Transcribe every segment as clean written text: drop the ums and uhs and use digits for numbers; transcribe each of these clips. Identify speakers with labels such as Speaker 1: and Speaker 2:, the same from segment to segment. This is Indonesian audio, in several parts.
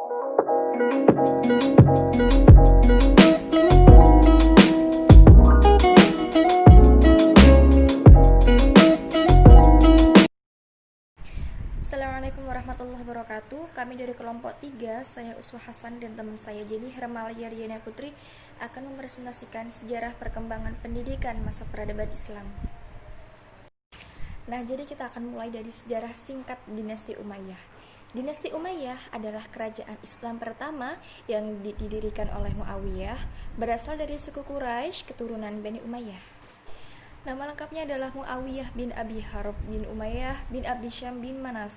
Speaker 1: Assalamualaikum warahmatullahi wabarakatuh. Kami dari kelompok 3, saya Uswah Hasan dan teman saya Jenny Hermalia Riana Putri akan mempresentasikan sejarah perkembangan pendidikan masa peradaban Islam. Nah, jadi kita akan mulai dari sejarah singkat Dinasti Umayyah. Dinasti Umayyah adalah kerajaan Islam pertama yang didirikan oleh Muawiyah, berasal dari suku Quraisy, keturunan Bani Umayyah. Nama lengkapnya adalah Muawiyah bin Abi Harb bin Umayyah bin Abdi Syam bin Manaf.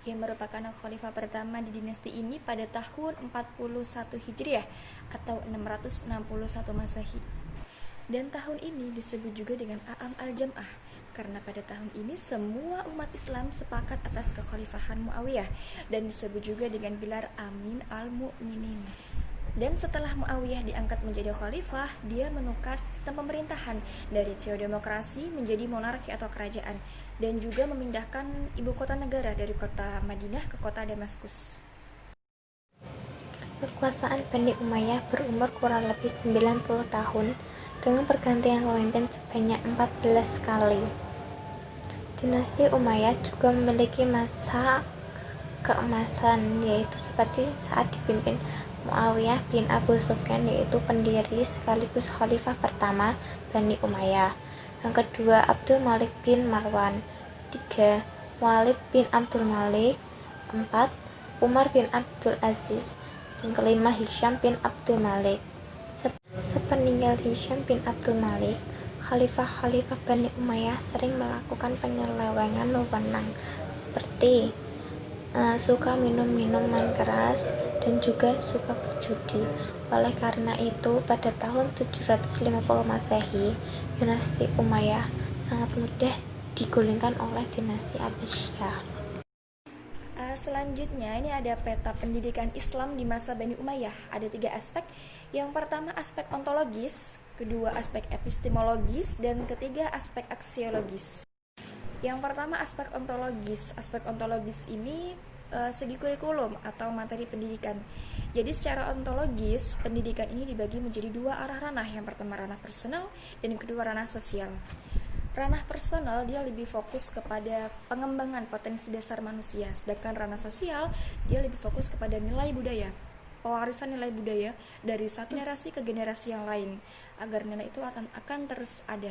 Speaker 1: Ia merupakan khalifah pertama di dinasti ini pada tahun 41 Hijriah atau 661 Masehi. Dan tahun ini disebut juga dengan A'am al-Jam'ah karena pada tahun ini semua umat Islam sepakat atas kekhalifahan Muawiyah dan disebut juga dengan gelar Amin al-Mu'minin. Dan setelah Muawiyah diangkat menjadi khalifah, dia menukar sistem pemerintahan dari teodemokrasi menjadi monarki atau kerajaan dan juga memindahkan ibu kota negara dari kota Madinah ke kota Damaskus.
Speaker 2: Kekuasaan Bani Umayyah berumur kurang lebih 90 tahun dengan pergantian pemimpin sebanyak 14 kali. Dinasti Umayyah juga memiliki masa keemasan, yaitu seperti saat dipimpin Muawiyah bin Abu Sufyan, yaitu pendiri sekaligus khalifah pertama Bani Umayyah. Yang kedua, Abdul Malik bin Marwan. 3. Walid bin Abdul Malik. 4. Umar bin Abdul Aziz. Dan kelima, Hisham bin Abdul Malik. Sepeninggal Hisham bin Abdul Malik, khalifah-khalifah Bani Umayyah sering melakukan penyelewengan wewenang seperti suka minum minuman keras dan juga suka berjudi. Oleh karena itu, pada tahun 750 Masehi, dinasti Umayyah sangat mudah digulingkan oleh dinasti Abbasiyah.
Speaker 1: Selanjutnya ini ada peta pendidikan Islam di masa Bani Umayyah. Ada 3 aspek. Yang pertama aspek ontologis, kedua aspek epistemologis, dan ketiga aspek aksiologis. Yang pertama aspek ontologis. Aspek ontologis ini segi kurikulum atau materi pendidikan. Jadi secara ontologis, pendidikan ini dibagi menjadi 2 arah ranah. Yang pertama ranah personal dan yang kedua ranah sosial. Ranah personal dia lebih fokus kepada pengembangan potensi dasar manusia, sedangkan ranah sosial dia lebih fokus kepada nilai budaya, pewarisan nilai budaya dari satu generasi ke generasi yang lain agar nilai itu akan terus ada.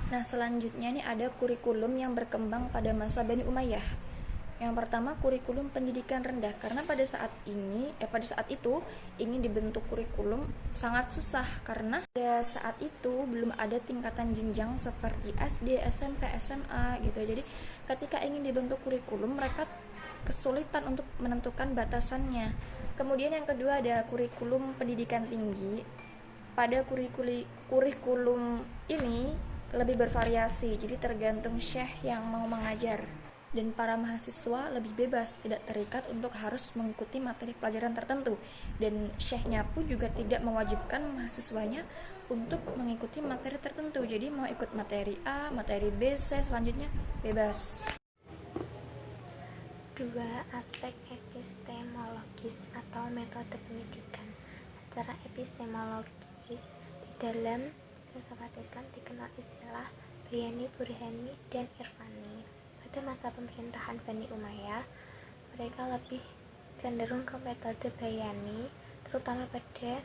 Speaker 1: Nah, selanjutnya ini ada kurikulum yang berkembang pada masa Bani Umayyah. Yang pertama kurikulum pendidikan rendah, karena pada saat itu ingin dibentuk kurikulum sangat susah karena pada saat itu belum ada tingkatan jenjang seperti SD, SMP, SMA gitu. Jadi ketika ingin dibentuk kurikulum mereka kesulitan untuk menentukan batasannya. Kemudian yang kedua ada kurikulum pendidikan tinggi. Pada kurikulum ini lebih bervariasi, jadi tergantung syekh yang mau mengajar. Dan para mahasiswa lebih bebas, tidak terikat untuk harus mengikuti materi pelajaran tertentu. Dan syekhnya pun juga tidak mewajibkan mahasiswanya untuk mengikuti materi tertentu. Jadi mau ikut materi A, materi B, C, selanjutnya bebas.
Speaker 2: 2. Aspek epistemologis atau metode pendidikan. Secara epistemologis, di dalam filsafat Islam dikenal istilah Bayani, Burhani, dan Irfani. Pada masa pemerintahan Bani Umayyah, mereka lebih cenderung ke metode Bayani, terutama pada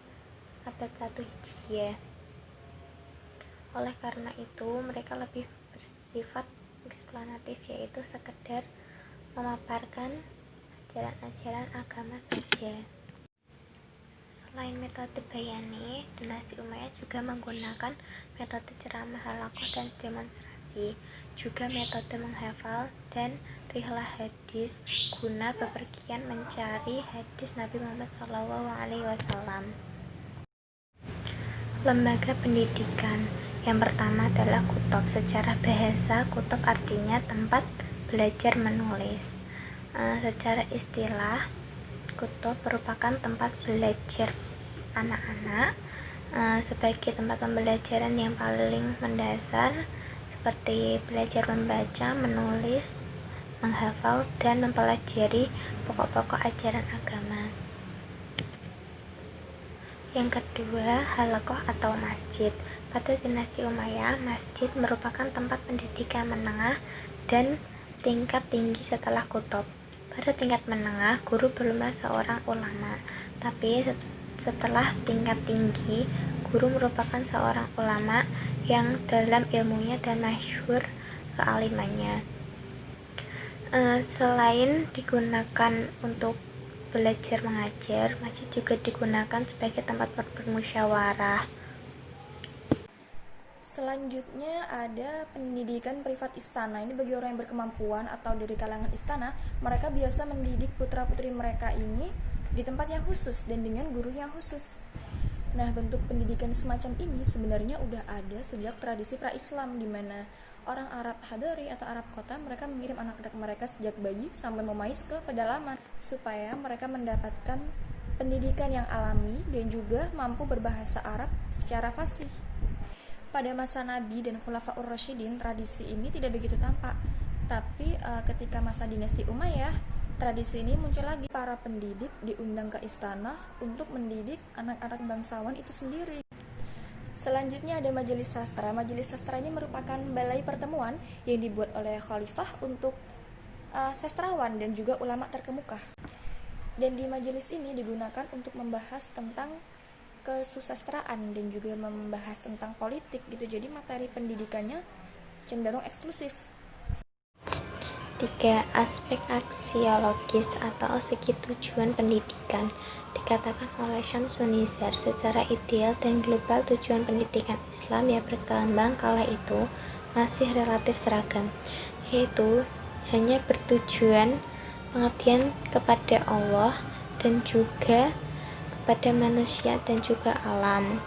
Speaker 2: abad 1 Hijriah. Oleh karena itu, mereka lebih bersifat eksplanatif, yaitu sekedar memaparkan ajaran-ajaran agama saja. Selain metode Bayani, dinasti Umayyah juga menggunakan metode ceramah, halaqah, dan demonstrasi, juga metode menghafal dan rihlah hadis guna bepergian mencari hadis Nabi Muhammad SAW. Lembaga pendidikan yang pertama adalah kutub. Secara bahasa, kutub artinya tempat belajar menulis. Secara istilah, kutub merupakan tempat belajar anak-anak sebagai tempat pembelajaran yang paling mendasar, seperti belajar membaca, menulis, menghafal, dan mempelajari pokok-pokok ajaran agama. Yang kedua, halaqah atau masjid. Pada dinasti Umayyah, masjid merupakan tempat pendidikan menengah dan tingkat tinggi setelah kutub. Pada tingkat menengah, guru belumlah seorang ulama, tapi setelah tingkat tinggi, guru merupakan seorang ulama yang dalam ilmunya dan masyhur kealimannya. Selain digunakan untuk belajar mengajar, masjid juga digunakan sebagai tempat bermusyawarah.
Speaker 1: Selanjutnya ada pendidikan privat istana. Ini bagi orang yang berkemampuan atau dari kalangan istana, mereka biasa mendidik putra-putri mereka ini di tempat yang khusus dan dengan guru yang khusus. Nah, bentuk pendidikan semacam ini sebenarnya udah ada sejak tradisi pra-Islam, di mana orang Arab Hadari atau Arab kota mereka mengirim anak-anak mereka sejak bayi sampai memais ke pedalaman supaya mereka mendapatkan pendidikan yang alami dan juga mampu berbahasa Arab secara fasih. Pada masa Nabi dan Khulafaur Rasyidin, tradisi ini tidak begitu tampak. Tapi ketika masa dinasti Umayyah, tradisi ini muncul lagi. Para pendidik diundang ke istana untuk mendidik anak-anak bangsawan itu sendiri. Selanjutnya ada majelis sastra. Majelis sastra ini merupakan balai pertemuan yang dibuat oleh khalifah untuk sastrawan dan juga ulama terkemuka. Dan di majelis ini digunakan untuk membahas tentang kesusastraan dan juga membahas tentang politik gitu. Jadi materi pendidikannya cenderung eksklusif.
Speaker 2: 3. Aspek aksiologis atau segi tujuan pendidikan. Dikatakan oleh Syamsun Nizar, secara ideal dan global tujuan pendidikan Islam yang berkembang kala itu masih relatif seragam, yaitu hanya bertujuan pengabdian kepada Allah dan juga kepada manusia dan juga alam.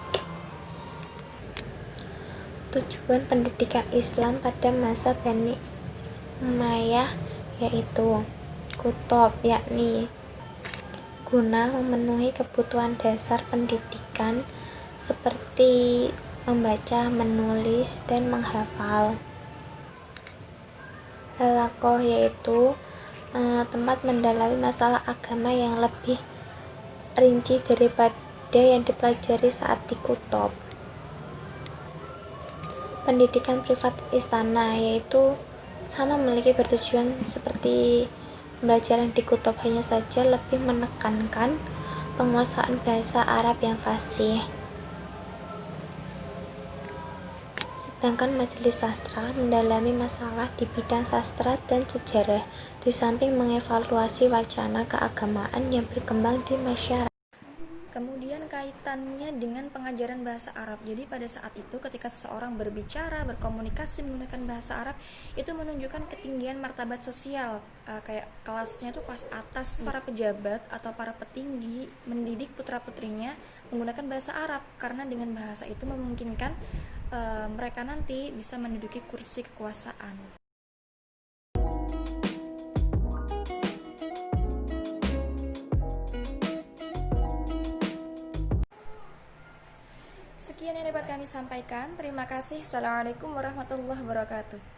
Speaker 2: Tujuan pendidikan Islam pada masa Bani Umayyah yaitu kutub, yakni guna memenuhi kebutuhan dasar pendidikan seperti membaca, menulis, dan menghafal. Halaqah yaitu tempat mendalami masalah agama yang lebih rinci daripada yang dipelajari saat di kutub. Pendidikan privat istana yaitu sama memiliki bertujuan seperti pembelajaran di kutub, hanya saja lebih menekankan penguasaan bahasa Arab yang fasih. Sedangkan majelis sastra mendalami masalah di bidang sastra dan sejarah, di samping mengevaluasi wacana keagamaan yang berkembang di masyarakat.
Speaker 1: Kemudian kaitannya dengan pengajaran bahasa Arab. Jadi pada saat itu ketika seseorang berbicara, berkomunikasi menggunakan bahasa Arab, itu menunjukkan ketinggian martabat sosial. Kayak kelasnya itu kelas atas. Para pejabat atau para petinggi mendidik putra-putrinya menggunakan bahasa Arab, karena dengan bahasa itu memungkinkan mereka nanti bisa menduduki kursi kekuasaan. Sekian yang dapat kami sampaikan. Terima kasih. Assalamualaikum warahmatullahi wabarakatuh.